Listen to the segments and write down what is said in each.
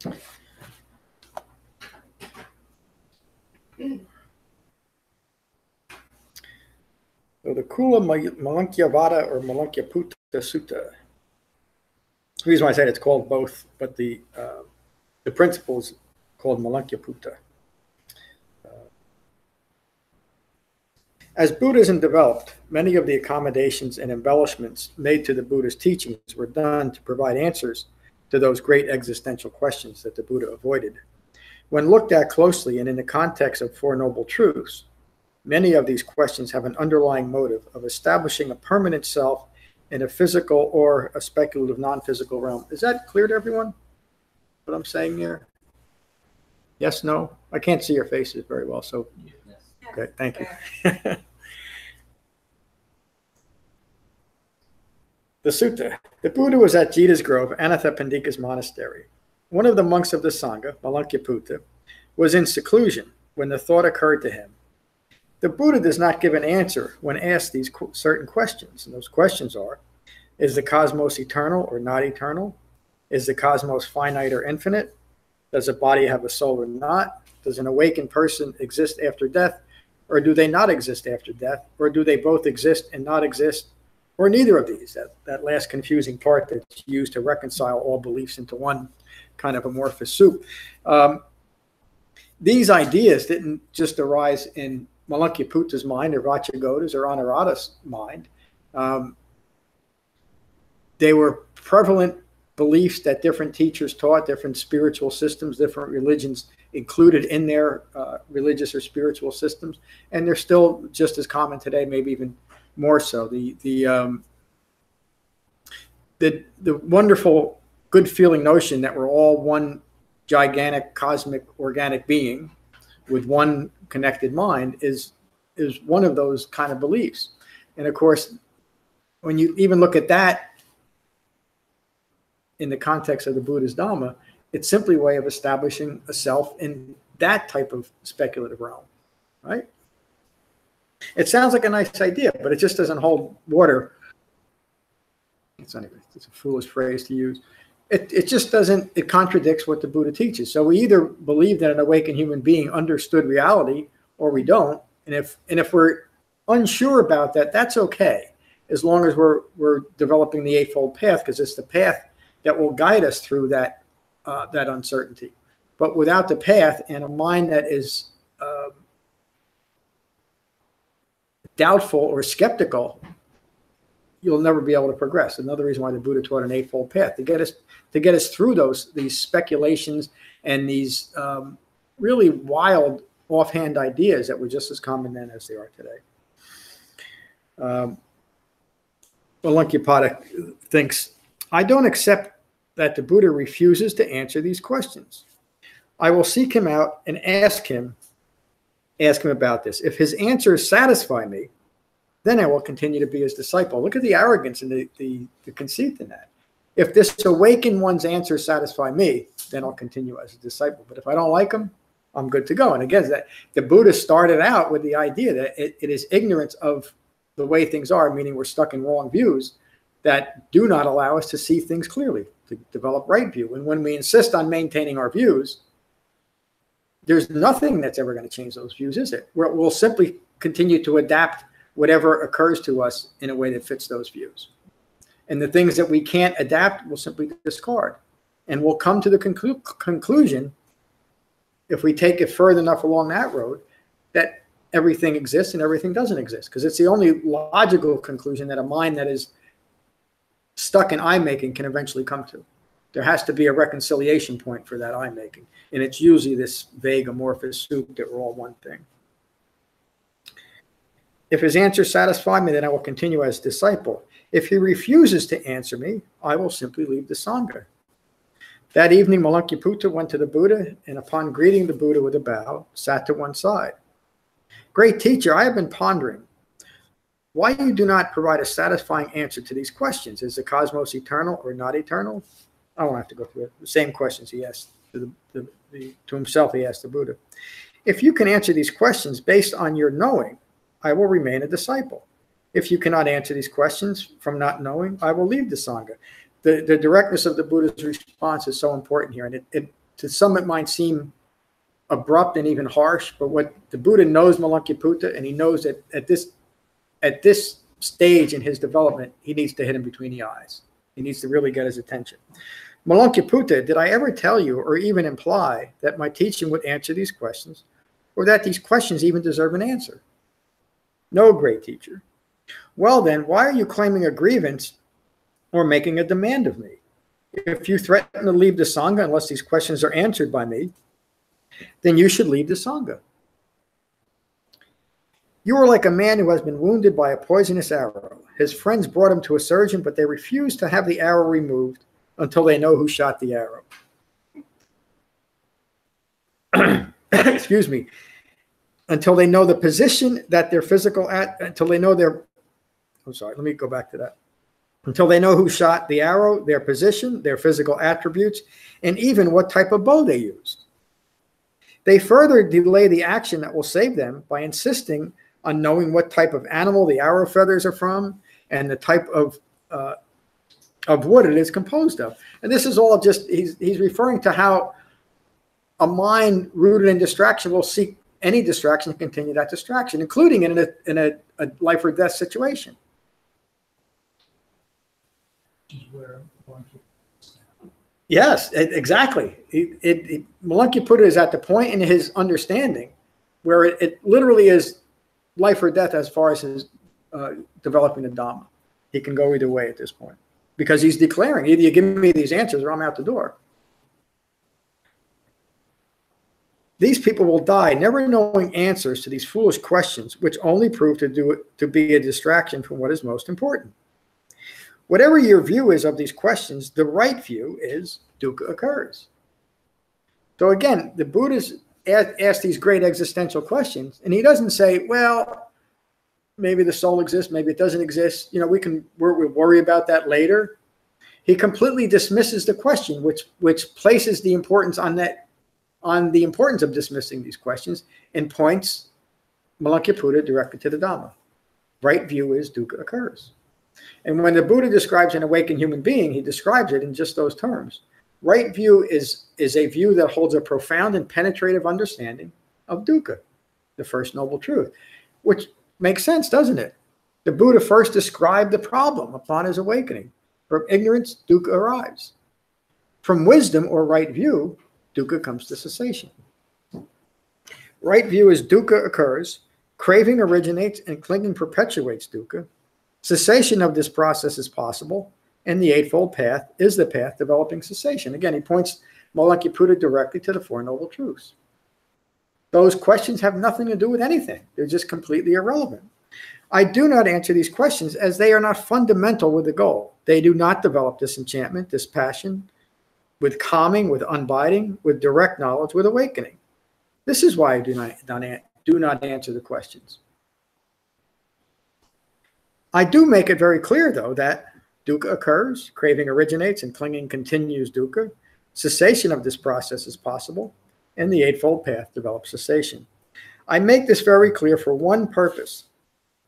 So the Cula-Malunkyovada or Malunkyaputta Sutta. The reason why I said it's called both, but the principle is called Malunkyaputta. As Buddhism developed, many of the accommodations and embellishments made to the Buddha's teachings were done to provide answers to those great existential questions that the Buddha avoided. When looked at closely and in the context of Four Noble Truths, many of these questions have an underlying motive of establishing a permanent self in a physical or a speculative non-physical realm. Is that clear to everyone, what I'm saying here? Yes, no? I can't see your faces very well, so okay, thank you. The Sutta. The Buddha was at Jita's Grove, Anathapindika's monastery. One of the monks of the sangha, Malunkyaputta, was in seclusion when the thought occurred to him. The Buddha does not give an answer when asked these certain questions, and those questions are, is the cosmos eternal or not eternal? Is the cosmos finite or infinite? Does a body have a soul or not? Does an awakened person exist after death, or do they not exist after death? Or do they both exist and not exist? Or neither of these, that last confusing part that's used to reconcile all beliefs into one kind of amorphous soup. These ideas didn't just arise in Malunkyaputa's mind or Vacchagoda's or Anurada's mind. They were prevalent beliefs that different teachers taught, different spiritual systems, different religions included in their religious or spiritual systems, and they're still just as common today, maybe even more so. The wonderful, good feeling notion that we're all one gigantic cosmic organic being with one connected mind is one of those kind of beliefs. And of course, when you even look at that in the context of the Buddha's Dhamma, it's simply a way of establishing a self in that type of speculative realm, right? It sounds like a nice idea, but it just doesn't hold water. It's a foolish phrase to use. It just doesn't, it contradicts what the Buddha teaches. So we either believe that an awakened human being understood reality or we don't. And if we're unsure about that, that's okay, as long as we're developing the Eightfold Path, because it's the path that will guide us through that uncertainty. But without the path and a mind that is doubtful or skeptical, you'll never be able to progress. Another reason why the Buddha taught an Eightfold Path, to get us through these speculations and these really wild offhand ideas that were just as common then as they are today. Malunkyaputta thinks, I don't accept that the Buddha refuses to answer these questions. I will seek him out and ask him about this. If his answers satisfy me, then I will continue to be his disciple. Look at the arrogance and the conceit in that. If this awakened one's answers satisfy me, then I'll continue as a disciple. But if I don't like them, I'm good to go. And again, that the Buddha started out with the idea that it is ignorance of the way things are, meaning we're stuck in wrong views, that do not allow us to see things clearly, to develop right view. And when we insist on maintaining our views, there's nothing that's ever going to change those views, is it? We'll simply continue to adapt whatever occurs to us in a way that fits those views. And the things that we can't adapt, we'll simply discard. And we'll come to the conclusion, if we take it further enough along that road, that everything exists and everything doesn't exist. Because it's the only logical conclusion that a mind that is stuck in I-making can eventually come to. There has to be a reconciliation point for that I-making. And it's usually this vague amorphous soup that we're all one thing. If his answers satisfy me, then I will continue as disciple. If he refuses to answer me, I will simply leave the sangha. That evening, Malunkyaputta went to the Buddha, and upon greeting the Buddha with a bow, sat to one side. Great teacher, I have been pondering why you do not provide a satisfying answer to these questions. Is the cosmos eternal or not eternal? I won't have to go through it. The same questions he asked to himself, he asked the Buddha. If you can answer these questions based on your knowing, I will remain a disciple. If you cannot answer these questions from not knowing, I will leave the sangha. The directness of the Buddha's response is so important here, and to some it might seem abrupt and even harsh, but what the Buddha knows Malunkyaputta, and he knows that at this stage in his development, he needs to hit him between the eyes. He needs to really get his attention. Malunkyaputta, did I ever tell you or even imply that my teaching would answer these questions, or that these questions even deserve an answer? No, great teacher. Well then, why are you claiming a grievance or making a demand of me? If you threaten to leave the sangha unless these questions are answered by me, then you should leave the sangha. You are like a man who has been wounded by a poisonous arrow. His friends brought him to a surgeon, but they refused to have the arrow removed until they know who shot the arrow. Excuse me. Until they know the position that their physical, until they know their, I'm sorry, let me go back to that. Until they know who shot the arrow, their position, their physical attributes, and even what type of bow they used. They further delay the action that will save them by insisting on knowing what type of animal the arrow feathers are from and the type of wood it is composed of. And this is all just, he's referring to how a mind rooted in distraction will seek any distraction to continue that distraction, including in a life or death situation. Yes, exactly. Malunkyaputta is at the point in his understanding where it literally is life or death as far as his developing the Dhamma. He can go either way at this point because he's declaring, either you give me these answers or I'm out the door. These people will die never knowing answers to these foolish questions, which only prove to be a distraction from what is most important. Whatever your view is of these questions, the right view is dukkha occurs. So again, the Buddha's asked these great existential questions, and he doesn't say, well, maybe the soul exists, maybe it doesn't exist. You know, we'll worry about that later. He completely dismisses the question, which places the importance on the importance of dismissing these questions and points Malunkyaputta directly to the Dhamma. Right view is dukkha occurs. And when the Buddha describes an awakened human being, he describes it in just those terms. Right view is a view that holds a profound and penetrative understanding of dukkha, the first noble truth, which makes sense, doesn't it? The Buddha first described the problem upon his awakening. From ignorance, dukkha arrives. From wisdom or right view, dukkha comes to cessation. Right view is dukkha occurs, craving originates, and clinging perpetuates dukkha. Cessation of this process is possible, and the Eightfold Path is the path developing cessation. Again, he points Malunkyaputta directly to the Four Noble Truths. Those questions have nothing to do with anything. They're just completely irrelevant. I do not answer these questions as they are not fundamental with the goal. They do not develop disenchantment, dispassion, with calming, with unbinding, with direct knowledge, with awakening. This is why I do not answer the questions. I do make it very clear, though, that dukkha occurs, craving originates, and clinging continues dukkha. Cessation of this process is possible, and the Eightfold Path develops cessation. I make this very clear for one purpose.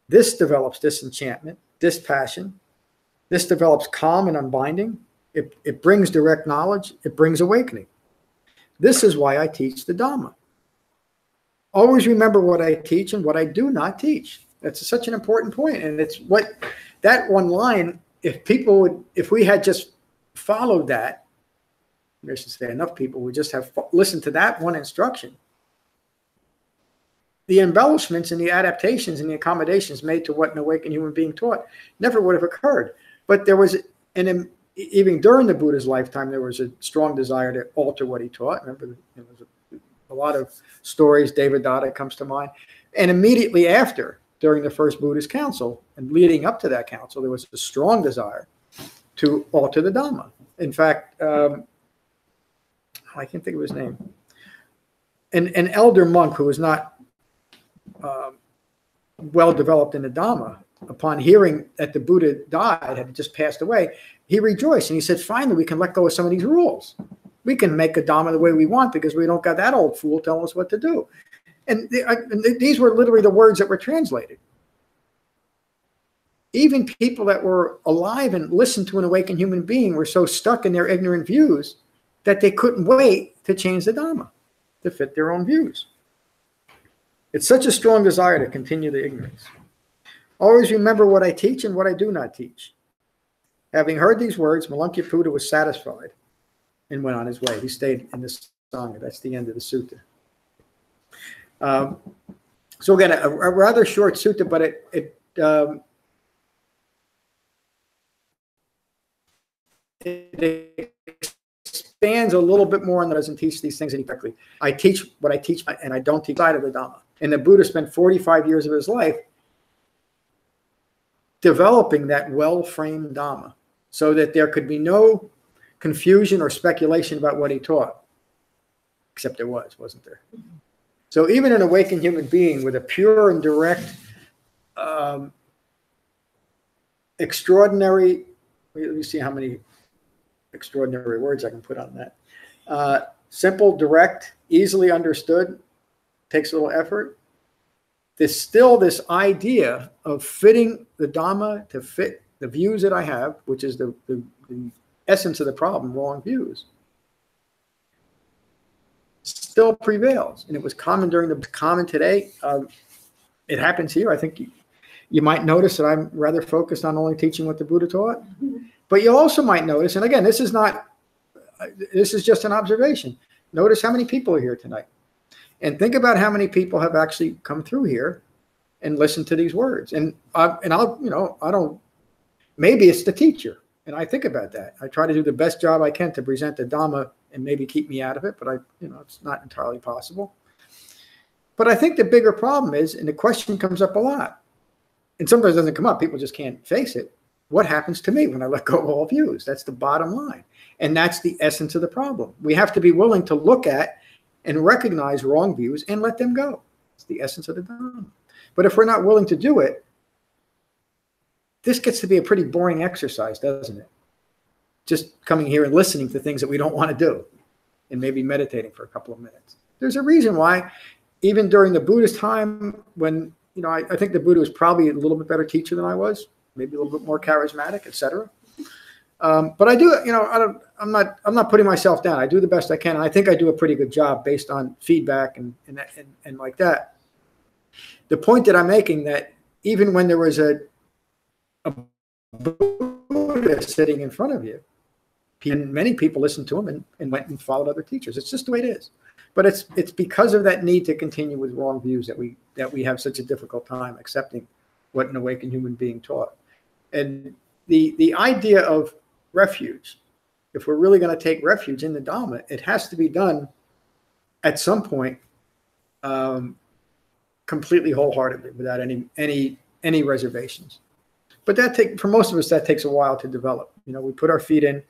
This develops disenchantment, dispassion. This develops calm and unbinding. It brings direct knowledge. It brings awakening. This is why I teach the Dhamma. Always remember what I teach and what I do not teach. That's such an important point. And it's what that one line, if we had just followed that, I should say enough people would just have listened to that one instruction, the embellishments and the adaptations and the accommodations made to what an awakened human being taught never would have occurred. But there was, even during the Buddha's lifetime, there was a strong desire to alter what he taught. Remember, there was a lot of stories, Devadatta comes to mind. And immediately after, during the first Buddhist council and leading up to that council, there was a strong desire to alter the Dhamma. In fact, I can't think of his name. An elder monk who was not well developed in the Dhamma, upon hearing that the Buddha died, had just passed away, he rejoiced and he said, finally, we can let go of some of these rules. We can make a Dhamma the way we want because we don't got that old fool telling us what to do. And these were literally the words that were translated. Even people that were alive and listened to an awakened human being were so stuck in their ignorant views that they couldn't wait to change the Dhamma, to fit their own views. It's such a strong desire to continue the ignorance. Always remember what I teach and what I do not teach. Having heard these words, Malunkyaputta was satisfied and went on his way. He stayed in the sangha. That's the end of the sutta. So again, a rather short sutta, but it expands a little bit more and doesn't teach these things incorrectly. I teach what I teach, and I don't teach side of the Dhamma. And the Buddha spent 45 years of his life developing that well-framed Dhamma so that there could be no confusion or speculation about what he taught. Except there was, wasn't there? So even an awakened human being with a pure and direct, extraordinary, let me see how many extraordinary words I can put on that. Simple, direct, easily understood, takes a little effort. There's still this idea of fitting the Dhamma to fit the views that I have, which is the essence of the problem, wrong views, still prevails. And it was common during the common today. It happens here. I think you might notice that I'm rather focused on only teaching what the Buddha taught. But you also might notice, and again, this is just an observation. Notice how many people are here tonight. And think about how many people have actually come through here and listened to these words. And maybe it's the teacher. And I think about that. I try to do the best job I can to present the Dhamma and maybe keep me out of it, but it's not entirely possible. But I think the bigger problem is, and the question comes up a lot, and sometimes it doesn't come up, people just can't face it. What happens to me when I let go of all views? That's the bottom line. And that's the essence of the problem. We have to be willing to look at and recognize wrong views and let them go. It's the essence of the Dhamma. But if we're not willing to do it, this gets to be a pretty boring exercise, doesn't it? Just coming here and listening to things that we don't want to do and maybe meditating for a couple of minutes. There's a reason why, even during the Buddhist time, when, I think the Buddha was probably a little bit better teacher than I was, maybe a little bit more charismatic, etc. But I do, I'm not putting myself down. I do the best I can, and I think I do a pretty good job based on feedback and like that. The point that I'm making, that even when there was a Buddha sitting in front of you, and many people listened to him and went and followed other teachers. It's just the way it is. But it's because of that need to continue with wrong views that we have such a difficult time accepting what an awakened human being taught. And the idea of refuge, if we're really going to take refuge in the Dhamma, it has to be done at some point completely wholeheartedly, without any reservations. But for most of us, that takes a while to develop. We put our feet in,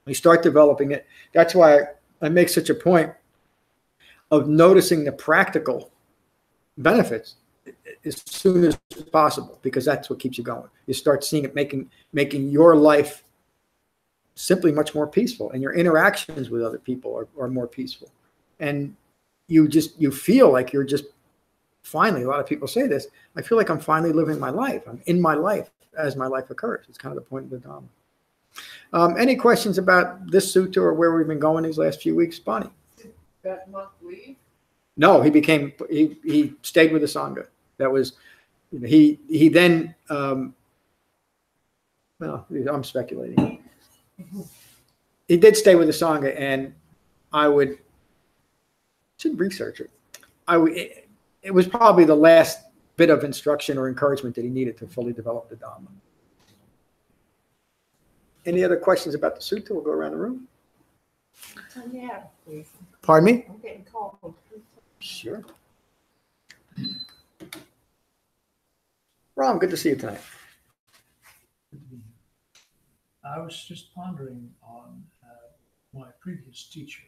we start developing it. That's why I make such a point of noticing the practical benefits as soon as possible, because that's what keeps you going. You start seeing it making your life simply much more peaceful, and your interactions with other people are more peaceful. And you feel like you're just finally, a lot of people say this, I feel like I'm finally living my life. I'm in my life as my life occurs. It's kind of the point of the Dhamma. Any questions about this sutta or where we've been going these last few weeks, Bonnie? Did that monk leave? No, he stayed with the sangha. That was, he then, well, I'm speculating. He did stay with the sangha, and I should research it. It was probably the last bit of instruction or encouragement that he needed to fully develop the Dhamma. Any other questions about the sutta? We'll go around the room. Yeah, please. Pardon me? I'm getting called. Sure. Ram, good to see you tonight. I was just pondering on my previous teacher,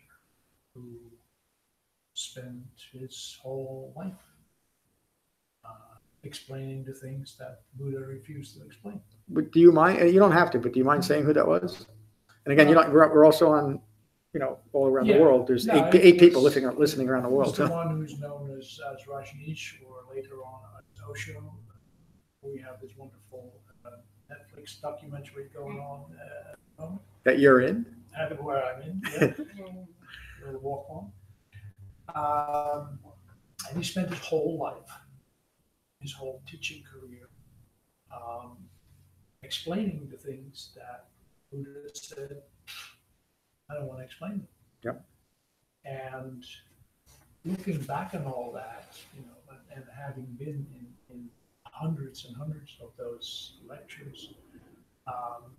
who spent his whole life explaining the things that Buddha refused to explain. But do you mind? You don't have to, but do you mind saying who that was? And again, we're also on, all around the world. There's eight people listening around the world. The one who's known as Rajneesh, or later on as Osho. We have this wonderful Netflix documentary going on That you're in? Where I'm in, yeah. will walk on. And he spent his whole life, his whole teaching career, explaining the things that Buddha said, I don't want to explain them. Yep. And looking back on all that, and having been in hundreds and hundreds of those lectures, I'm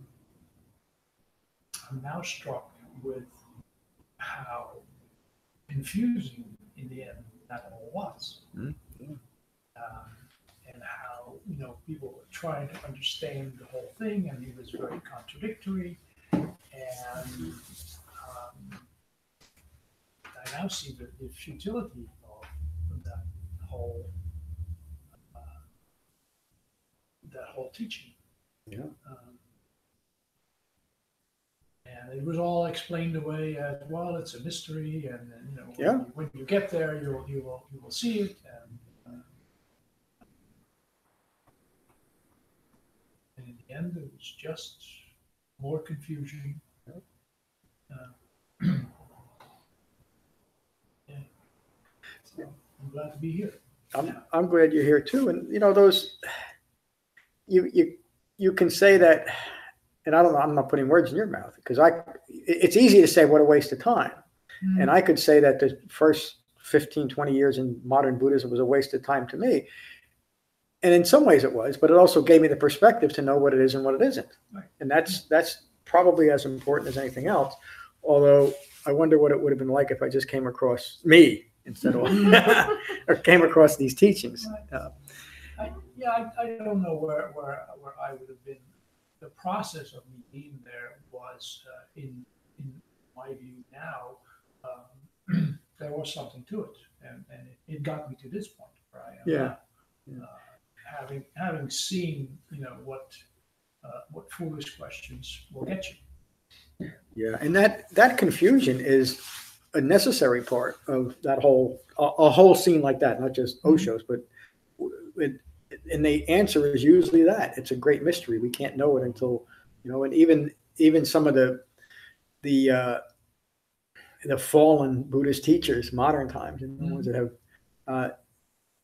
now struck with how confusing in the end that all was. Mm-hmm. And how, people were trying to understand the whole thing, and he was very contradictory. And I now see the futility of that whole teaching. Yeah. And it was all explained away as, well, it's a mystery, and Yeah. when you get there, you will see it. And in the end, it was just more confusion. Yeah. So I'm glad to be here. I'm glad you're here too. And those you can say that, and I don't know, I'm not putting words in your mouth, because it's easy to say what a waste of time. Mm-hmm. And I could say that the first 15, 20 years in modern Buddhism was a waste of time to me. And in some ways it was, but it also gave me the perspective to know what it is and what it isn't. Right. And that's probably as important as anything else. Although I wonder what it would have been like if I just came across me instead of, or came across these teachings. Right. I don't know where I would have been. The process of me being there was, in my view now, there was something to it, and it got me to this point where I am. Yeah. Now. Having seen, what foolish questions will get you. Yeah, and that confusion is a necessary part of that a whole scene like that, not just Osho's, but and the answer is usually that it's a great mystery. We can't know it until, and even some of the fallen Buddhist teachers, modern times, and the ones that have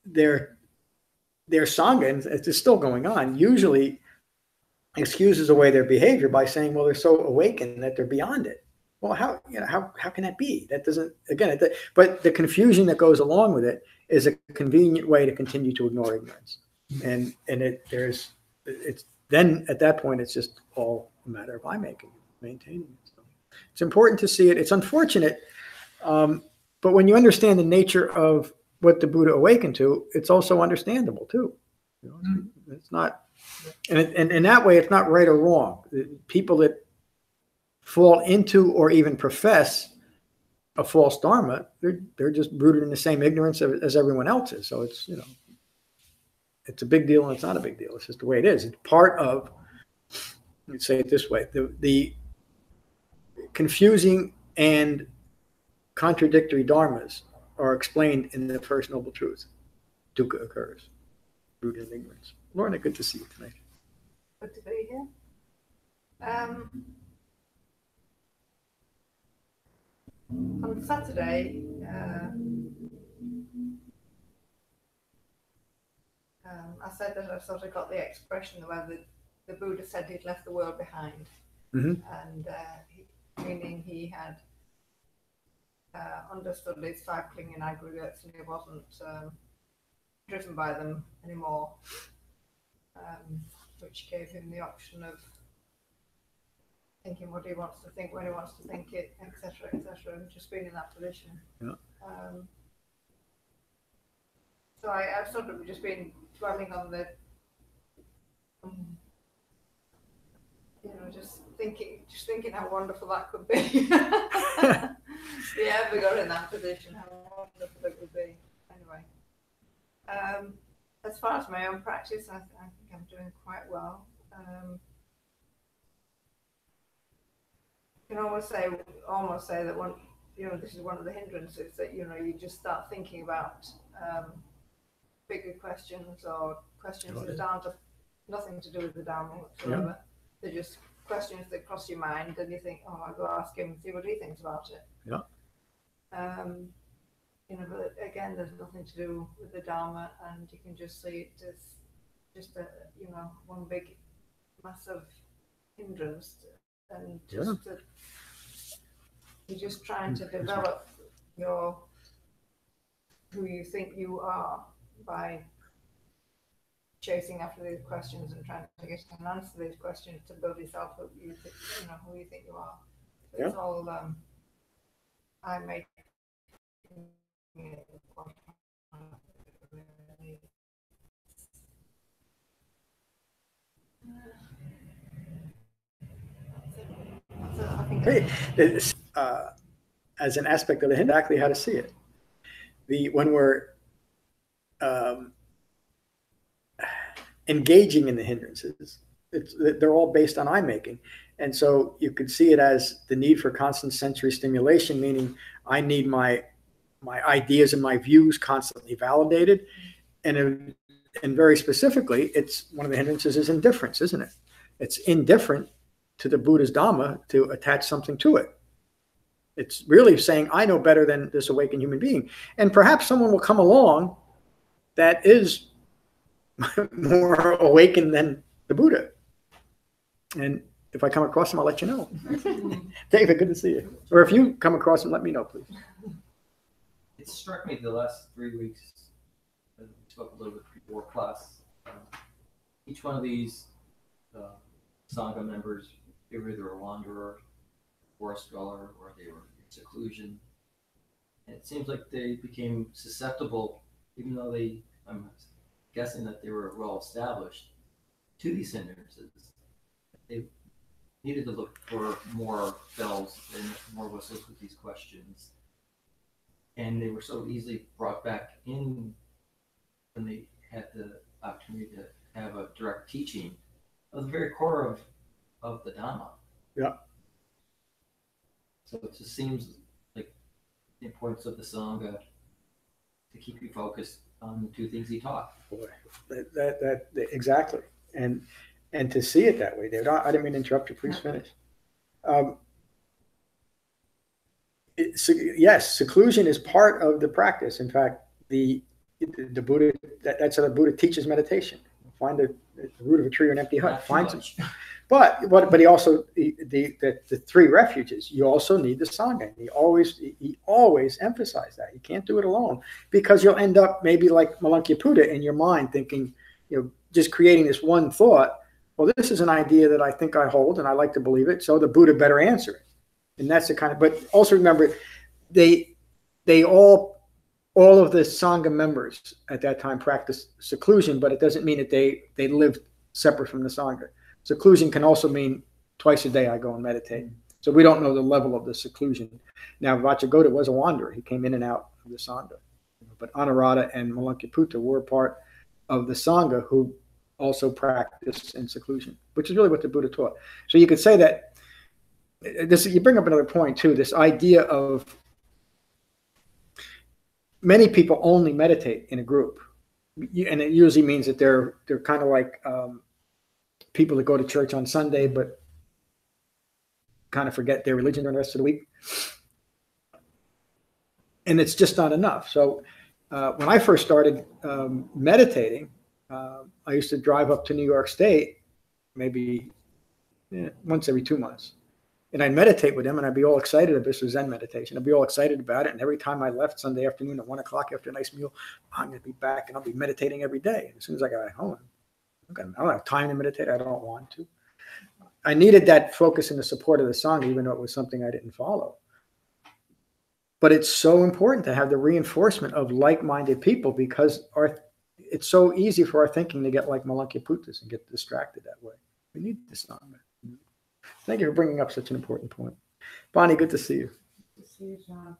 their sangha, and it's still going on, usually excuses away their behavior by saying, well, they're so awakened that they're beyond it. Well, how can that be? That doesn't, again, but the confusion that goes along with it is a convenient way to continue to ignore ignorance. And it's then at that point, it's just all a matter of maintaining it. So it's important to see it. It's unfortunate. But when you understand the nature of what the Buddha awakened to, it's also understandable too. It's not, and in that way, it's not right or wrong. People that fall into or even profess a false dharma, they're just rooted in the same ignorance as everyone else is. So it's it's a big deal and it's not a big deal. It's just the way it is. It's part of, let's say it this way, the confusing and contradictory dharmas are explained in the First Noble Truth. Dukkha occurs, rooted in ignorance. Lorna, good to see you tonight. Good to be here. On Saturday, I said that I sort of got the expression where the Buddha said he'd left the world behind, and meaning he had understood these five clinging aggregates and he wasn't driven by them anymore, which gave him the option of thinking what he wants to think, when he wants to think it, etc., etc. Just being in that position. Yeah. So I've sort of just been dwelling on the, just thinking how wonderful that could be. If you ever got in that position, how wonderful it would be. Anyway, as far as my own practice, I think I'm doing quite well. You can almost say that one, this is one of the hindrances, that you just start thinking about bigger questions or questions that aren't nothing to do with the Dhamma whatsoever. Yeah. They're just questions that cross your mind, and you think, "Oh, I'll go ask him and see what he thinks about it." Yeah. You know, but again, there's nothing to do with the Dhamma, and you can just see it as just a, you know, one big, massive hindrance, and just you're just trying to develop your who you think you are by chasing after these questions and trying to get an answer to these questions to build yourself who you think, you know, who you think you are. So it's all I make. As an aspect of the hindrance, exactly how to see it. When we're engaging in the hindrances, they're all based on I-making. And so you could see it as the need for constant sensory stimulation, meaning I need my ideas and my views constantly validated. And very specifically, it's one of the hindrances is indifference, isn't it? It's indifferent to the Buddha's Dhamma to attach something to it. It's really saying, I know better than this awakened human being. And perhaps someone will come along that is more awakened than the Buddha. And if I come across him, I'll let you know. David, good to see you. Or if you come across him, let me know, please. It struck me the last 3 weeks, we spoke a little bit before class, each one of these sangha members, they were either a wanderer, forest dweller, or they were in seclusion. And it seems like they became susceptible, even though I'm guessing that they were well established, to these hindrances. They needed to look for more bells and more whistles with these questions. And they were so easily brought back in when they had the opportunity to have a direct teaching of the very core of the Dhamma. Yeah. So it just seems like the importance of the sangha to keep you focused on the two things he taught. Boy, that exactly, and to see it that way, David. I didn't mean to interrupt you. Please finish. Yes, seclusion is part of the practice. In fact, the Buddha, that's how the Buddha teaches meditation. Find the root of a tree or an empty hut. Find some. But he also the three refuges. You also need the sangha. He always emphasized that you can't do it alone, because you'll end up maybe like Malunkyaputta in your mind, thinking, just creating this one thought. Well, this is an idea that I think I hold and I like to believe it, so the Buddha better answer it. And that's the kind of. But also remember, they all of the sangha members at that time practiced seclusion, but it doesn't mean that they lived separate from the sangha. Seclusion can also mean twice a day I go and meditate. So we don't know the level of the seclusion. Now, Vajragota was a wanderer. He came in and out of the sangha. But Anuruddha and Malunkyaputta were part of the sangha who also practiced in seclusion, which is really what the Buddha taught. So you could say that you bring up another point too, this idea of many people only meditate in a group. And it usually means that they're kind of like people that go to church on Sunday, but kind of forget their religion during the rest of the week. And it's just not enough. So when I first started meditating, I used to drive up to New York State, maybe once every 2 months. And I'd meditate with him, and I'd be all excited about this was Zen meditation. I'd be all excited about it. And every time I left Sunday afternoon at 1 o'clock after a nice meal, I'm going to be back and I'll be meditating every day. And as soon as I got home, I don't have time to meditate. I don't want to. I needed that focus and the support of the sangha, even though it was something I didn't follow. But it's so important to have the reinforcement of like-minded people, because it's so easy for our thinking to get like Malunkyaputta and get distracted that way. We need the sangha. Thank you for bringing up such an important point. Bonnie, good to see you. Good to see you, John.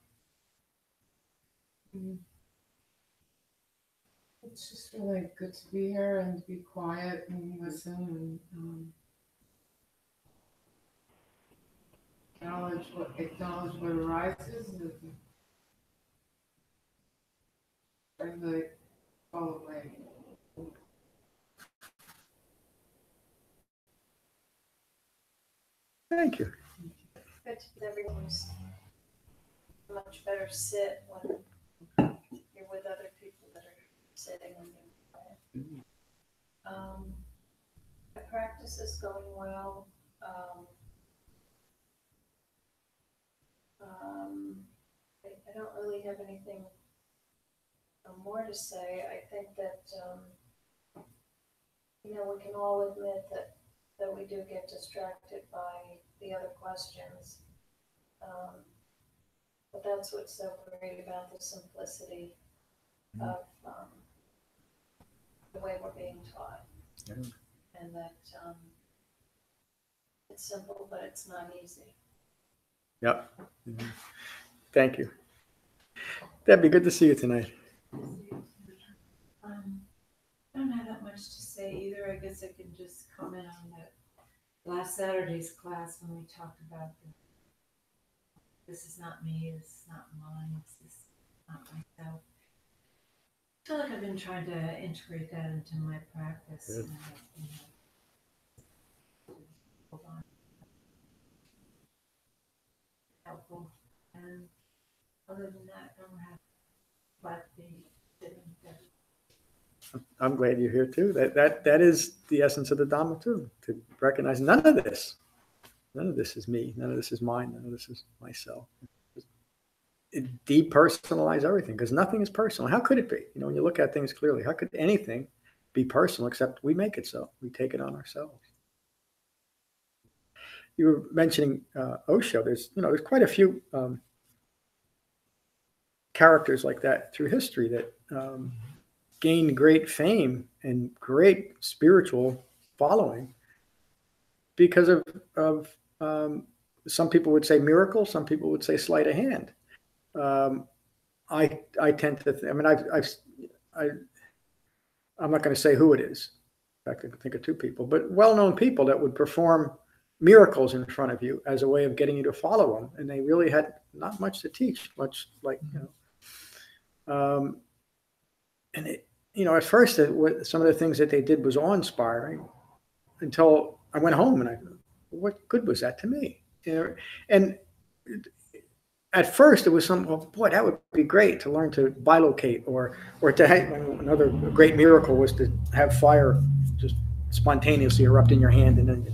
It's just really good to be here and to be quiet and listen and acknowledge what arises and really fall away. Thank you. Good. Everyone's much better sit when you're with other people that are sitting and being quiet. The practice is going well. I don't really have anything more to say. I think that we can all admit that we do get distracted by the other questions. But that's what's so great about the simplicity of the way we're being taught. Yeah. And that it's simple, but it's not easy. Yep. Thank you. That'd be good to see you tonight. I don't have that much to say either. I guess I can just comment on that last Saturday's class when we talked about this is not me, this is not mine, this is not myself. I feel like I've been trying to integrate that into my practice. Good. And hold on. Helpful. And other than that, I don't have but the sitting there. I'm glad you're here too. That is the essence of the Dhamma too, to recognize none of this is me, none of this is mine, none of this is myself. It depersonalize everything, because nothing is personal. How could it be? When you look at things clearly, how could anything be personal except we make it so? We take it on ourselves. You were mentioning Osho. There's quite a few characters like that through history that gained great fame and great spiritual following because of some people would say miracle, some people would say sleight of hand. I tend to I'm not going to say who it is. In fact, I can think of two people, but well-known people that would perform miracles in front of you as a way of getting you to follow them, and they really had not much to teach, much like and it, at first some of the things that they did was awe-inspiring until I went home and I thought, what good was that to me? And at first it was boy, that would be great to learn to bilocate or to have, another great miracle was to have fire just spontaneously erupt in your hand, and then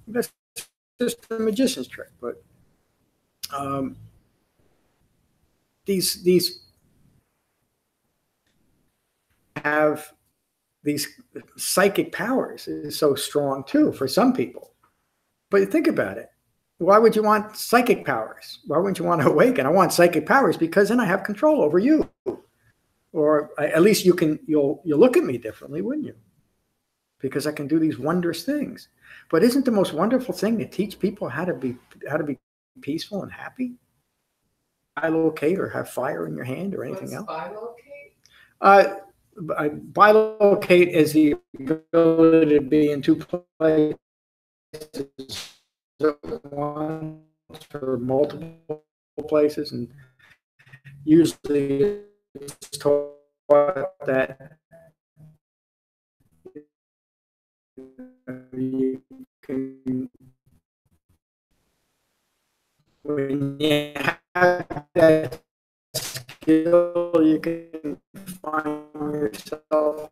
that's just a magician's trick. But these have these psychic powers is so strong too for some people. But think about it. Why would you want psychic powers? Why wouldn't you want to awaken? I want psychic powers because then I have control over you. Or at least you'll look at me differently, wouldn't you? Because I can do these wondrous things. But isn't the most wonderful thing to teach people how to be peaceful and happy? Bilocate or have fire in your hand or anything else? Bilocate? Bilocate is the ability to be in two places at once or multiple places, and usually it's taught that you can, when you have that skill, you can find yourself.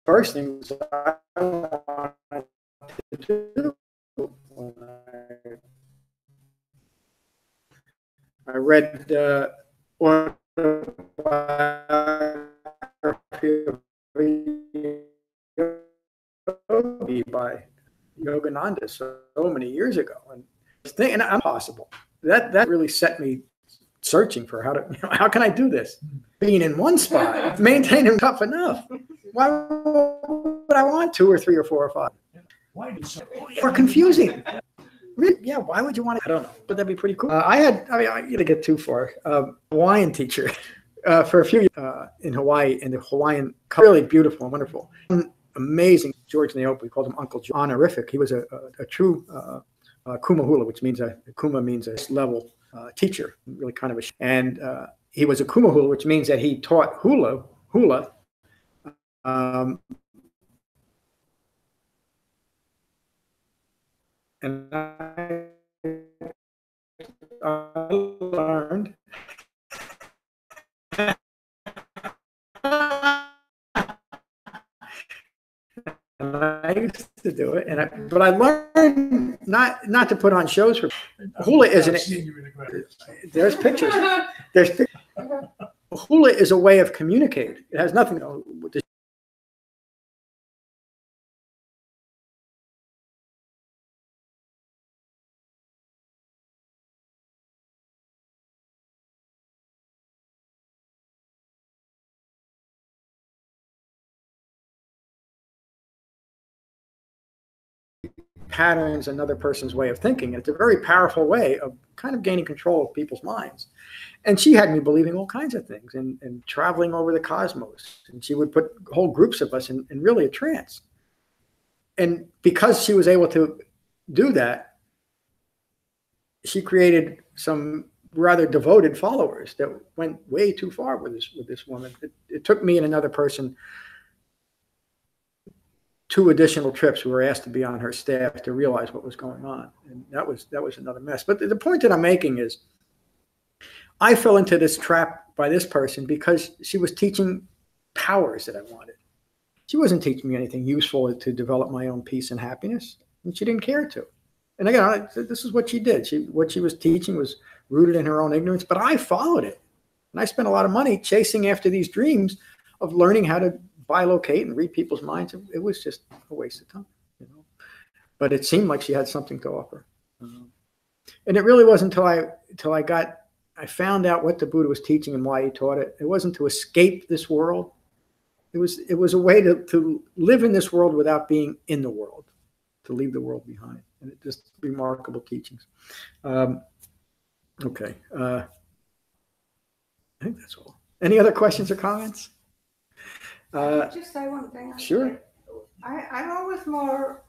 First things I wanted to do when I read autobiography of Yogi by Yogananda so many years ago, and I'm possible. That really set me searching for how can I do this? Being in one spot, maintaining tough enough. Why would I want 2 or 3 or 4 or 5? Why do so? Or confusing. Yeah, why would you want it? I don't know, but that'd be pretty cool. I didn't get too far. Hawaiian teacher for a few years in Hawaii, and the Hawaiian, really beautiful and wonderful. Amazing George Naopi, we called him Uncle George, honorific. He was a true kumahula, which means kuma means a level teacher, really kind of and he was a kumahula, which means that he taught hula. And I learned and I used to do it, but I learned not to put on shows for hula. There's pictures. Hula is a way of communicating. It has nothing to do with the patterns another person's way of thinking. It's a very powerful way of kind of gaining control of people's minds. And she had me believing all kinds of things and traveling over the cosmos. And she would put whole groups of us in really a trance. And because she was able to do that, she created some rather devoted followers that went way too far with this woman. It took me and another person 2 additional trips. We were asked to be on her staff to realize what was going on. And that was another mess. But the point that I'm making is I fell into this trap by this person because she was teaching powers that I wanted. She wasn't teaching me anything useful to develop my own peace and happiness, and she didn't care to. And again, this is what she did. What she was teaching was rooted in her own ignorance, but I followed it. And I spent a lot of money chasing after these dreams of learning how to bilocate and read people's minds. It was just a waste of time, you know. But it seemed like she had something to offer. And it really wasn't until I found out what the Buddha was teaching and why he taught it. It wasn't to escape this world. It was a way to live in this world without being in the world, to leave the world behind. And it just remarkable teachings. Okay. I think that's all. Any other questions or comments? Just say one thing. Actually. Sure. I'm always more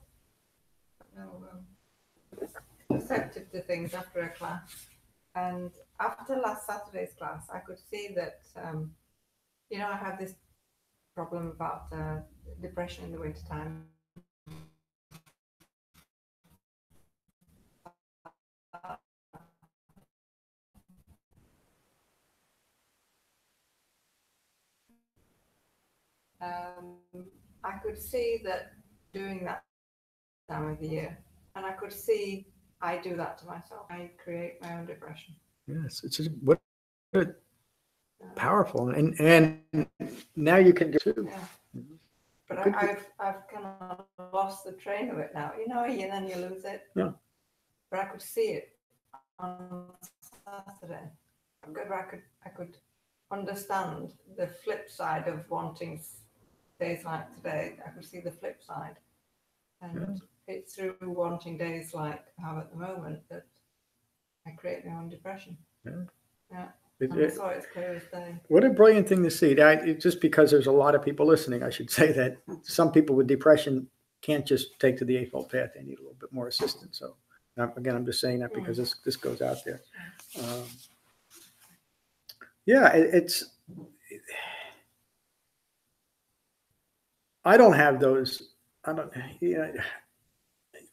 receptive to things after a class. And after last Saturday's class, I could see that, I have this problem about depression in the wintertime. I could see that doing that time of the year, and I could see I do that to myself. I create my own depression. Yes, it's just what powerful, and now you can do it too. Yeah. But I've kind of lost the train of it now. And then you lose it. Yeah. But I could see it on Saturday. I could understand the flip side of wanting days like today. I could see the flip side, and it's through wanting days like I have at the moment that I create my own depression. Yeah. I saw it as clear as day. What a brilliant thing to see. Just because there's a lot of people listening, I should say that some people with depression can't just take to the Eightfold Path. They need a little bit more assistance. So again, I'm just saying that because this goes out there. I don't have those.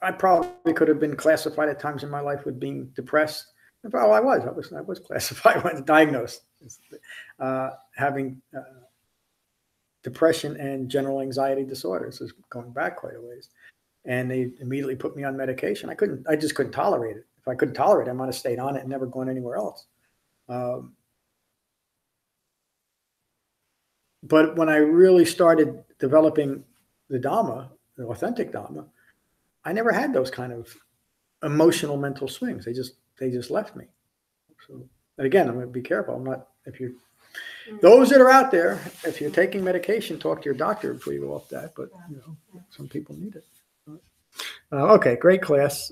I probably could have been classified at times in my life with being depressed. Well, I was classified when I was diagnosed having depression and general anxiety disorders. This is going back quite a ways, and they immediately put me on medication. I just couldn't tolerate it. If I couldn't tolerate it, I might have stayed on it and never gone anywhere else. But when I really started developing the Dhamma, the authentic Dhamma, I never had those kind of emotional mental swings. They just left me. So, and again, I'm going to be careful. I'm not, those that are out there, if you're taking medication, talk to your doctor before you go off that, but some people need it. Okay, great class.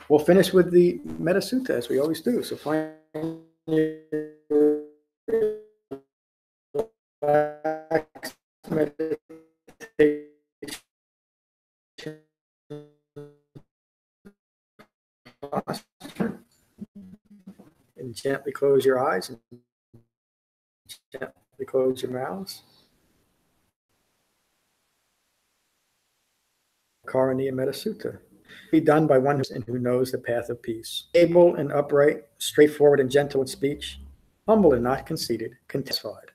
We'll finish with the Metta Sutta as we always do. So find your meditation posture, and gently close your eyes and gently close your mouths. Karaniya Metta Sutta. Be done by one who knows the path of peace. Able and upright, straightforward and gentle in speech, humble and not conceited, satisfied,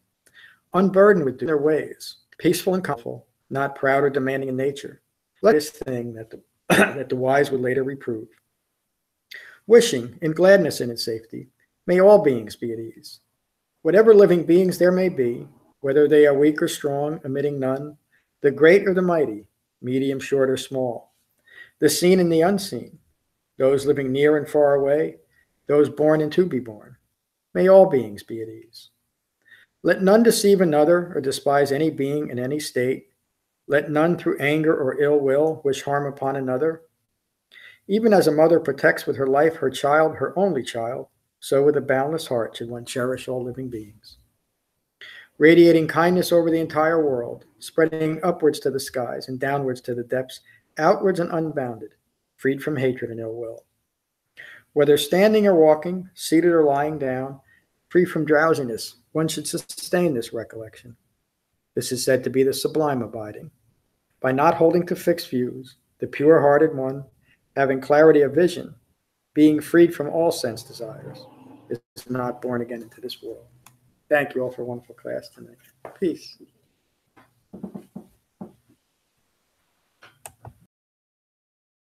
unburdened with their ways, peaceful and comfortable, not proud or demanding in nature. Let this thing that the, that the wise would later reprove. Wishing, in gladness and in safety, may all beings be at ease. Whatever living beings there may be, whether they are weak or strong, omitting none, the great or the mighty, medium, short, or small, the seen and the unseen, those living near and far away, those born and to be born, may all beings be at ease. Let none deceive another or despise any being in any state. Let none through anger or ill will wish harm upon another. Even as a mother protects with her life her child, her only child, so with a boundless heart should one cherish all living beings. Radiating kindness over the entire world, spreading upwards to the skies and downwards to the depths, outwards and unbounded, freed from hatred and ill will. Whether standing or walking, seated or lying down, free from drowsiness, one should sustain this recollection. This is said to be the sublime abiding. By not holding to fixed views, the pure-hearted one, having clarity of vision, being freed from all sense desires, is not born again into this world. Thank you all for a wonderful class tonight. Peace.